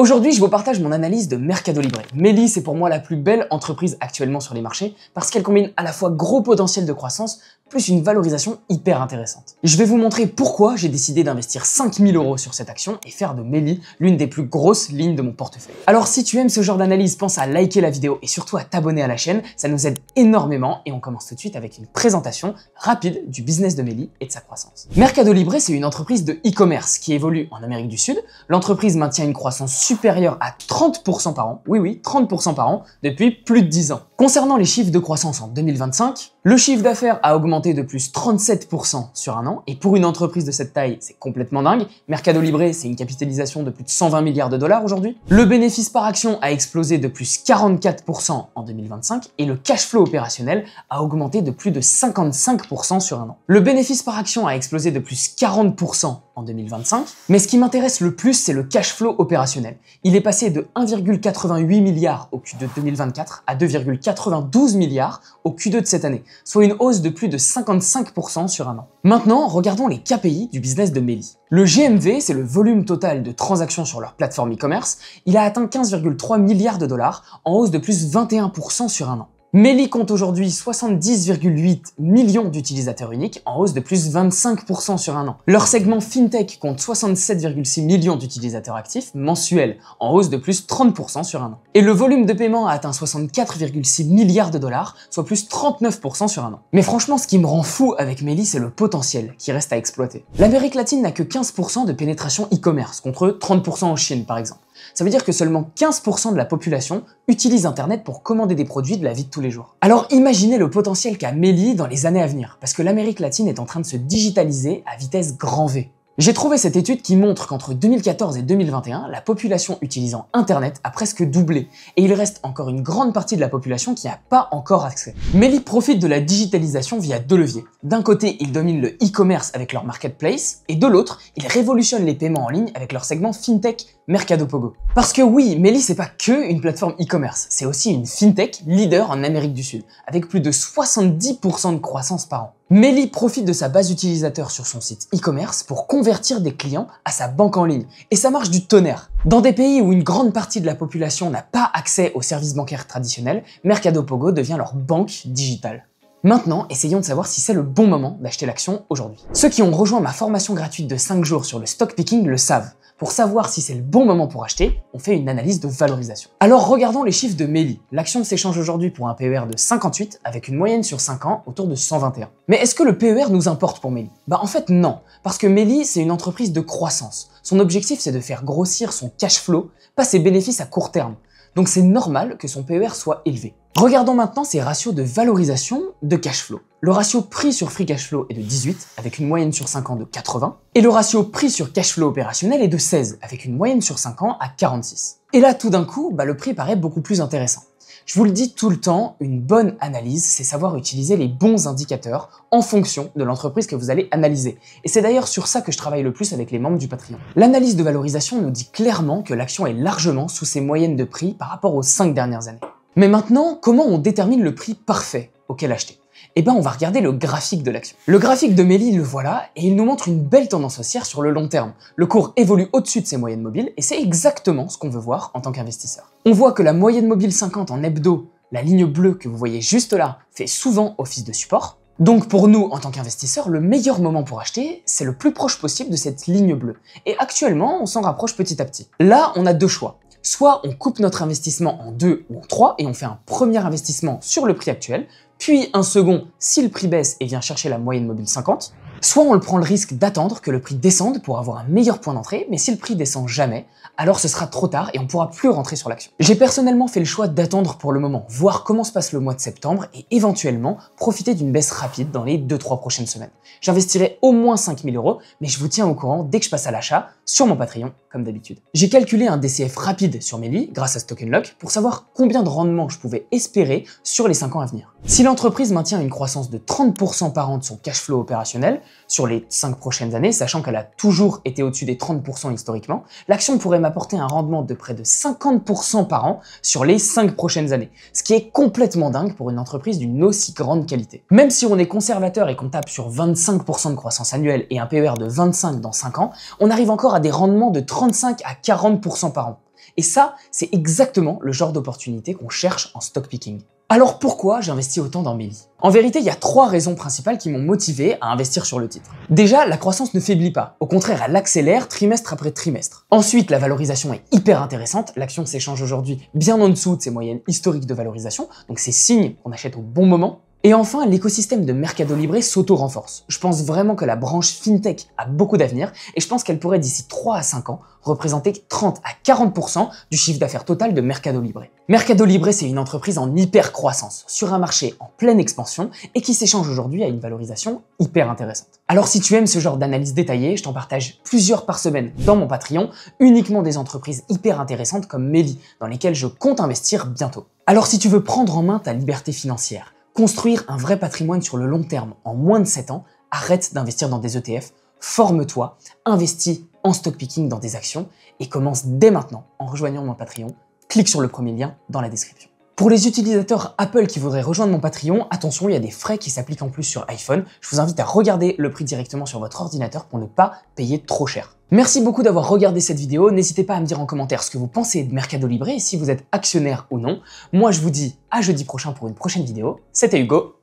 Aujourd'hui, je vous partage mon analyse de Mercado Libre. Meli, c'est pour moi la plus belle entreprise actuellement sur les marchés parce qu'elle combine à la fois gros potentiel de croissance plus une valorisation hyper intéressante. Je vais vous montrer pourquoi j'ai décidé d'investir 5000 € sur cette action et faire de Meli l'une des plus grosses lignes de mon portefeuille. Alors si tu aimes ce genre d'analyse, pense à liker la vidéo et surtout à t'abonner à la chaîne, ça nous aide énormément et on commence tout de suite avec une présentation rapide du business de Meli et de sa croissance. Mercado Libre, c'est une entreprise de e-commerce qui évolue en Amérique du Sud. L'entreprise maintient une croissance supérieure à 30% par an, oui, 30% par an, depuis plus de 10 ans. Concernant les chiffres de croissance en 2025, le chiffre d'affaires a augmenté de plus 37% sur un an, et pour une entreprise de cette taille, c'est complètement dingue. Mercado Libre, c'est une capitalisation de plus de 120 milliards de dollars aujourd'hui. Le bénéfice par action a explosé de plus 44% en 2025, et le cash flow opérationnel a augmenté de plus de 55% sur un an. Le bénéfice par action a explosé de plus 40% en 2025, mais ce qui m'intéresse le plus, c'est le cash flow opérationnel. Il est passé de 1,88 milliard au Q2 2024 à 2,92 milliards au Q2 de cette année, soit une hausse de plus de 55% sur un an. Maintenant, regardons les KPI du business de Meli. Le GMV, c'est le volume total de transactions sur leur plateforme e-commerce. Il a atteint 15,3 milliards de dollars, en hausse de plus 21% sur un an. Meli compte aujourd'hui 70,8 millions d'utilisateurs uniques, en hausse de plus 25% sur un an. Leur segment FinTech compte 67,6 millions d'utilisateurs actifs mensuels, en hausse de plus 30% sur un an. Et le volume de paiement a atteint 64,6 milliards de dollars, soit plus 39% sur un an. Mais franchement, ce qui me rend fou avec Meli, c'est le potentiel qui reste à exploiter. L'Amérique latine n'a que 15% de pénétration e-commerce, contre 30% en Chine par exemple. Ça veut dire que seulement 15% de la population utilise Internet pour commander des produits de la vie de tous les jours. Alors imaginez le potentiel qu'a Meli dans les années à venir, parce que l'Amérique latine est en train de se digitaliser à vitesse grand V. J'ai trouvé cette étude qui montre qu'entre 2014 et 2021, la population utilisant Internet a presque doublé, et il reste encore une grande partie de la population qui n'a pas encore accès. Meli profite de la digitalisation via deux leviers. D'un côté, ils dominent le e-commerce avec leur marketplace, et de l'autre, ils révolutionnent les paiements en ligne avec leur segment FinTech Mercado Pogo. Parce que oui, Meli c'est pas que une plateforme e-commerce, c'est aussi une FinTech leader en Amérique du Sud, avec plus de 70% de croissance par an. Meli profite de sa base utilisateur sur son site e-commerce pour convertir des clients à sa banque en ligne. Et ça marche du tonnerre. Dans des pays où une grande partie de la population n'a pas accès aux services bancaires traditionnels, Mercado Pogo devient leur banque digitale. Maintenant, essayons de savoir si c'est le bon moment d'acheter l'action aujourd'hui. Ceux qui ont rejoint ma formation gratuite de 5 jours sur le stock picking le savent. Pour savoir si c'est le bon moment pour acheter, on fait une analyse de valorisation. Alors regardons les chiffres de Meli. L'action s'échange aujourd'hui pour un PER de 58 avec une moyenne sur 5 ans autour de 121. Mais est-ce que le PER nous importe pour Meli? En fait non, parce que Meli c'est une entreprise de croissance. Son objectif c'est de faire grossir son cash flow, pas ses bénéfices à court terme. Donc c'est normal que son PER soit élevé. Regardons maintenant ses ratios de valorisation de cash flow. Le ratio prix sur free cash flow est de 18, avec une moyenne sur 5 ans de 80, et le ratio prix sur cash flow opérationnel est de 16, avec une moyenne sur 5 ans à 46. Et là, tout d'un coup, le prix paraît beaucoup plus intéressant. Je vous le dis tout le temps, une bonne analyse, c'est savoir utiliser les bons indicateurs en fonction de l'entreprise que vous allez analyser. Et c'est d'ailleurs sur ça que je travaille le plus avec les membres du Patreon. L'analyse de valorisation nous dit clairement que l'action est largement sous ses moyennes de prix par rapport aux 5 dernières années. Mais maintenant, comment on détermine le prix parfait auquel acheter? On va regarder le graphique de l'action. Le graphique de Meli, le voilà, et il nous montre une belle tendance haussière sur le long terme. Le cours évolue au-dessus de ses moyennes mobiles, et c'est exactement ce qu'on veut voir en tant qu'investisseur. On voit que la moyenne mobile 50 en hebdo, la ligne bleue que vous voyez juste là, fait souvent office de support. Donc pour nous, en tant qu'investisseurs, le meilleur moment pour acheter, c'est le plus proche possible de cette ligne bleue. Et actuellement, on s'en rapproche petit à petit. Là, on a deux choix. Soit on coupe notre investissement en 2 ou en 3 et on fait un premier investissement sur le prix actuel, puis un second si le prix baisse et vient chercher la moyenne mobile 50, soit on prend le risque d'attendre que le prix descende pour avoir un meilleur point d'entrée, mais si le prix descend jamais, alors ce sera trop tard et on pourra plus rentrer sur l'action. J'ai personnellement fait le choix d'attendre pour le moment, voir comment se passe le mois de septembre et éventuellement profiter d'une baisse rapide dans les 2-3 prochaines semaines. J'investirai au moins 5000 €, mais je vous tiens au courant dès que je passe à l'achat sur mon Patreon, comme d'habitude. J'ai calculé un DCF rapide sur Meli grâce à Stock Unlock pour savoir combien de rendement je pouvais espérer sur les 5 ans à venir. Si l'entreprise maintient une croissance de 30% par an de son cash flow opérationnel sur les 5 prochaines années, sachant qu'elle a toujours été au-dessus des 30% historiquement, l'action pourrait m'apporter un rendement de près de 50% par an sur les 5 prochaines années, ce qui est complètement dingue pour une entreprise d'une aussi grande qualité. Même si on est conservateur et qu'on tape sur 25% de croissance annuelle et un PER de 25 dans 5 ans, on arrive encore à des rendements de 35 à 40% par an. Et ça, c'est exactement le genre d'opportunité qu'on cherche en stock picking. Alors pourquoi j'investis autant dans Meli? En vérité, il y a 3 raisons principales qui m'ont motivé à investir sur le titre. Déjà, la croissance ne faiblit pas. Au contraire, elle accélère trimestre après trimestre. Ensuite, la valorisation est hyper intéressante. L'action s'échange aujourd'hui bien en dessous de ses moyennes historiques de valorisation, donc c'est signe qu'on achète au bon moment. Et enfin, l'écosystème de Mercado Libre s'auto-renforce. Je pense vraiment que la branche FinTech a beaucoup d'avenir et je pense qu'elle pourrait d'ici 3 à 5 ans représenter 30 à 40% du chiffre d'affaires total de Mercado Libre. Mercado Libre, c'est une entreprise en hyper croissance, sur un marché en pleine expansion et qui s'échange aujourd'hui à une valorisation hyper intéressante. Alors si tu aimes ce genre d'analyse détaillée, je t'en partage plusieurs par semaine dans mon Patreon, uniquement des entreprises hyper intéressantes comme Meli, dans lesquelles je compte investir bientôt. Alors si tu veux prendre en main ta liberté financière, construire un vrai patrimoine sur le long terme en moins de 7 ans, arrête d'investir dans des ETF, forme-toi, investis en stock picking dans des actions et commence dès maintenant en rejoignant mon Patreon. Clique sur le premier lien dans la description. Pour les utilisateurs Apple qui voudraient rejoindre mon Patreon, attention, il y a des frais qui s'appliquent en plus sur iPhone. Je vous invite à regarder le prix directement sur votre ordinateur pour ne pas payer trop cher. Merci beaucoup d'avoir regardé cette vidéo. N'hésitez pas à me dire en commentaire ce que vous pensez de Mercado Libre et si vous êtes actionnaire ou non. Moi, je vous dis à jeudi prochain pour une prochaine vidéo. C'était Hugo.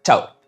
Ciao!